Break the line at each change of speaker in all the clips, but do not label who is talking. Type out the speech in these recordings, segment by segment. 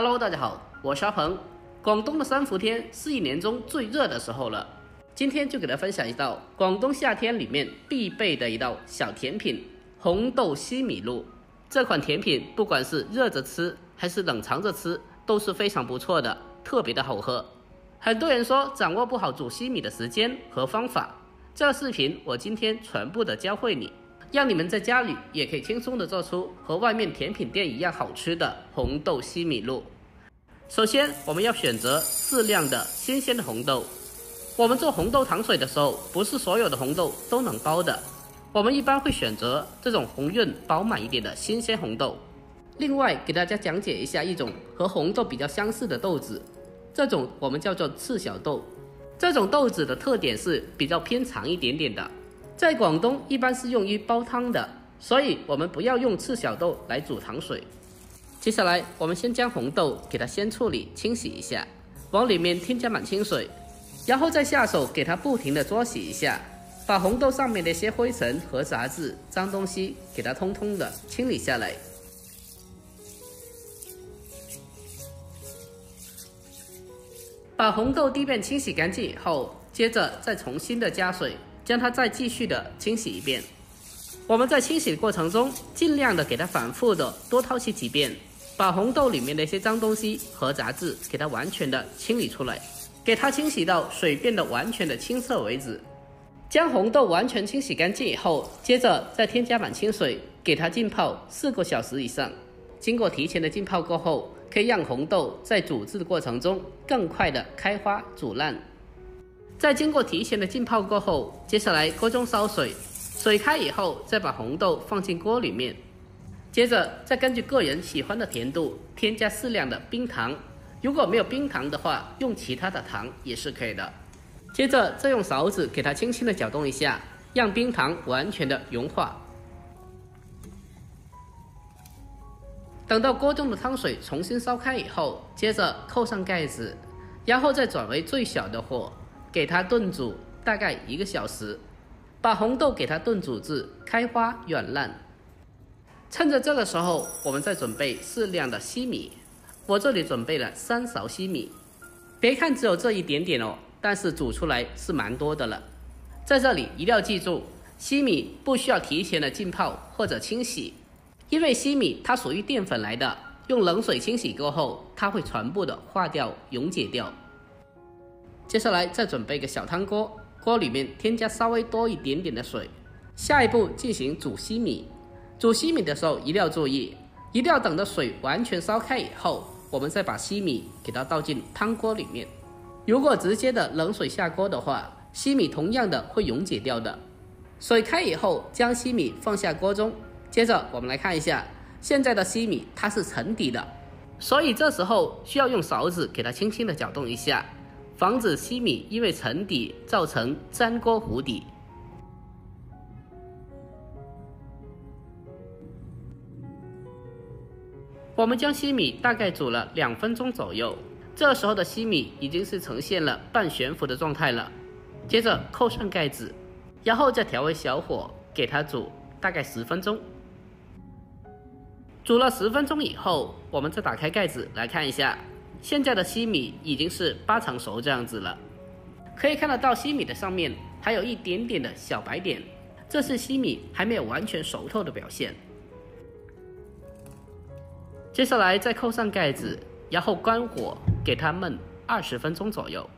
Hello， 大家好，我是阿鹏。广东的三伏天是一年中最热的时候了，今天就给大家分享一道广东夏天里面必备的一道小甜品——红豆西米露。这款甜品不管是热着吃还是冷藏着吃，都是非常不错的，特别的好喝。很多人说掌握不好煮西米的时间和方法，这个视频我今天全部的教会你，让你们在家里也可以轻松的做出和外面甜品店一样好吃的红豆西米露。首先我们要选择适量的新鲜的红豆。我们做红豆糖水的时候，不是所有的红豆都能包的，我们一般会选择这种红润饱满一点的新鲜红豆。另外给大家讲解一下一种和红豆比较相似的豆子，这种我们叫做赤小豆。这种豆子的特点是比较偏长一点点的，在广东一般是用于煲汤的，所以我们不要用赤小豆来煮糖水。接下来我们先将红豆给它先处理清洗一下，往里面添加满清水，然后再下手给它不停的搓洗一下，把红豆上面的一些灰尘和杂质脏东西给它通通的清理下来。把红豆滴遍清洗干净以后，接着再重新的加水，将它再继续的清洗一遍。我们在清洗的过程中，尽量的给它反复的多淘洗几遍，把红豆里面的一些脏东西和杂质给它完全的清理出来，给它清洗到水变得完全的清澈为止。将红豆完全清洗干净以后，接着再添加满清水，给它浸泡4个小时以上。经过提前的浸泡过后，可以让红豆在煮制的过程中更快的开花煮烂。在经过提前的浸泡过后，接下来锅中烧水，水开以后再把红豆放进锅里面，接着再根据个人喜欢的甜度添加适量的冰糖，如果没有冰糖的话，用其他的糖也是可以的。接着再用勺子给它轻轻的搅动一下，让冰糖完全的融化。等到锅中的汤水重新烧开以后，接着扣上盖子，然后再转为最小的火，给它炖煮大概1个小时，把红豆给它炖煮至开花软烂。趁着这个时候，我们再准备适量的西米，我这里准备了3勺西米，别看只有这一点点哦，但是煮出来是蛮多的了。在这里一定要记住，西米不需要提前的浸泡或者清洗，因为西米它属于淀粉来的，用冷水清洗过后，它会全部的化掉溶解掉。接下来再准备一个小汤锅，锅里面添加稍微多一点点的水，下一步进行煮西米。煮西米的时候一定要注意，一定要等到水完全烧开以后，我们再把西米给它倒进汤锅里面。如果直接的冷水下锅的话，西米同样的会溶解掉的。水开以后，将西米放下锅中，接着我们来看一下，现在的西米它是沉底的，所以这时候需要用勺子给它轻轻的搅动一下，防止西米因为沉底造成粘锅糊底。我们将西米大概煮了2分钟左右，这时候的西米已经是呈现了半悬浮的状态了。接着扣上盖子，然后再调为小火给它煮大概10分钟。煮了10分钟以后，我们再打开盖子来看一下，现在的西米已经是8成熟这样子了。可以看得到西米的上面还有一点点的小白点，这是西米还没有完全熟透的表现。接下来再扣上盖子，然后关火给它焖20分钟左右。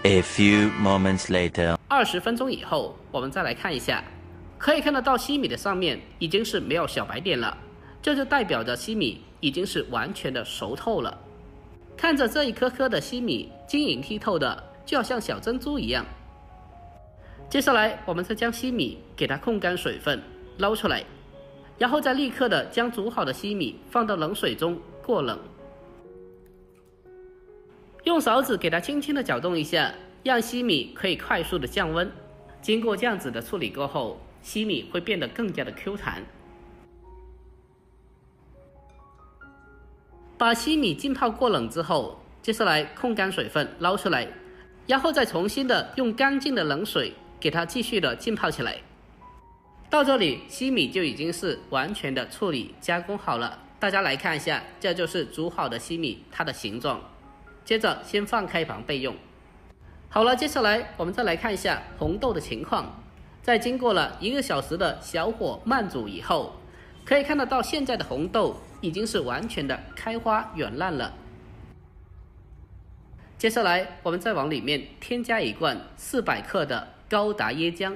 A few moments later，
20分钟以后，我们再来看一下，可以看得到西米的上面已经是没有小白点了，这就代表着西米已经是完全的熟透了。看着这一颗颗的西米晶莹剔透的，就好像小珍珠一样。接下来我们再将西米给它控干水分，捞出来，然后再立刻的将煮好的西米放到冷水中过冷。用勺子给它轻轻的搅动一下，让西米可以快速的降温。经过这样子的处理过后，西米会变得更加的 Q 弹。把西米浸泡过冷之后，接下来控干水分捞出来，然后再重新的用干净的冷水给它继续的浸泡起来。到这里，西米就已经是完全的处理加工好了，大家来看一下，这就是煮好的西米它的形状。接着先放开旁备用。好了，接下来我们再来看一下红豆的情况。在经过了1个小时的小火慢煮以后，可以看得到现在的红豆已经是完全的开花软烂了。接下来我们再往里面添加1罐400克的高达椰浆，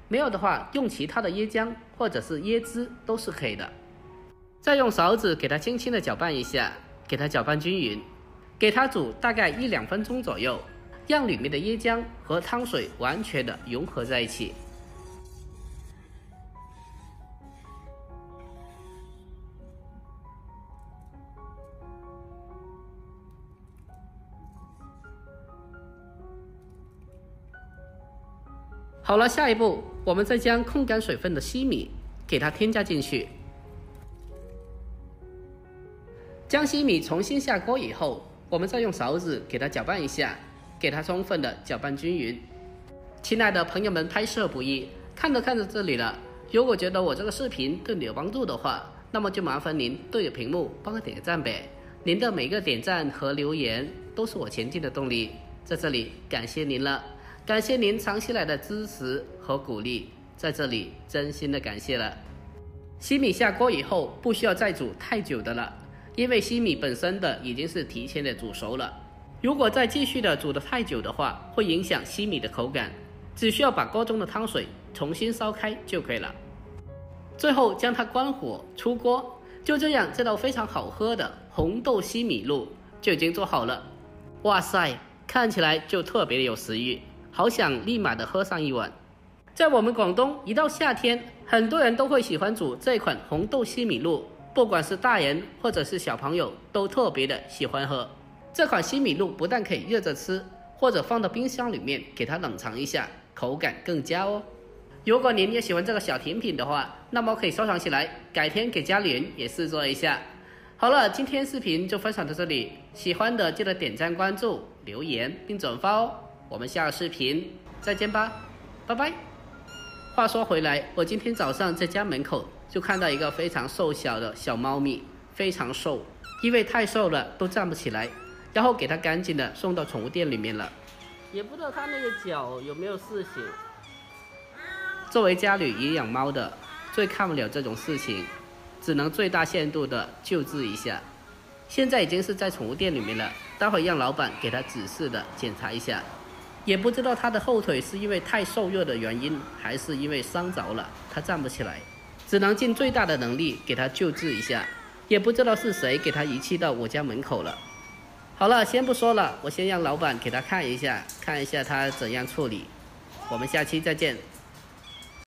没有的话用其他的椰浆或者是椰汁都是可以的。再用勺子给它轻轻的搅拌一下，给它搅拌均匀，给它煮大概1-2分钟左右，让里面的椰浆和汤水完全的融合在一起。好了，下一步我们再将控干水分的西米给它添加进去。将西米重新下锅以后，我们再用勺子给它搅拌一下，给它充分的搅拌均匀。亲爱的朋友们，拍摄不易，看着这里了，如果觉得我这个视频对你有帮助的话，那么就麻烦您对着屏幕帮我点个赞呗。您的每个点赞和留言都是我前进的动力，在这里感谢您了。感谢您长期来的支持和鼓励，在这里真心的感谢了。西米下锅以后不需要再煮太久的了，因为西米本身的已经是提前的煮熟了。如果再继续的煮得太久的话，会影响西米的口感，只需要把锅中的汤水重新烧开就可以了。最后将它关火出锅，就这样这道非常好喝的红豆西米露就已经做好了。哇塞，看起来就特别的有食欲，好想立马的喝上一碗。在我们广东，一到夏天，很多人都会喜欢煮这款红豆西米露，不管是大人或者是小朋友，都特别的喜欢喝。这款西米露不但可以热着吃，或者放到冰箱里面给它冷藏一下，口感更佳哦。如果您也喜欢这个小甜品的话，那么可以收藏起来，改天给家里人也试做一下。好了，今天视频就分享到这里，喜欢的记得点赞、关注、留言并转发哦。我们下个视频再见吧，拜拜。话说回来，我今天早上在家门口就看到一个非常瘦小的小猫咪，非常瘦，因为太瘦了都站不起来，然后给它赶紧的送到宠物店里面了。也不知道它那个脚有没有事情。作为家里也养猫的，最看不了这种事情，只能最大限度的救治一下。现在已经是在宠物店里面了，待会让老板给它仔细的检查一下。也不知道它的后腿是因为太瘦弱的原因，还是因为伤着了，它站不起来，只能尽最大的能力给它救治一下。也不知道是谁给它遗弃到我家门口了。好了，先不说了，我先让老板给它看一下，看一下它怎样处理。我们下期再见。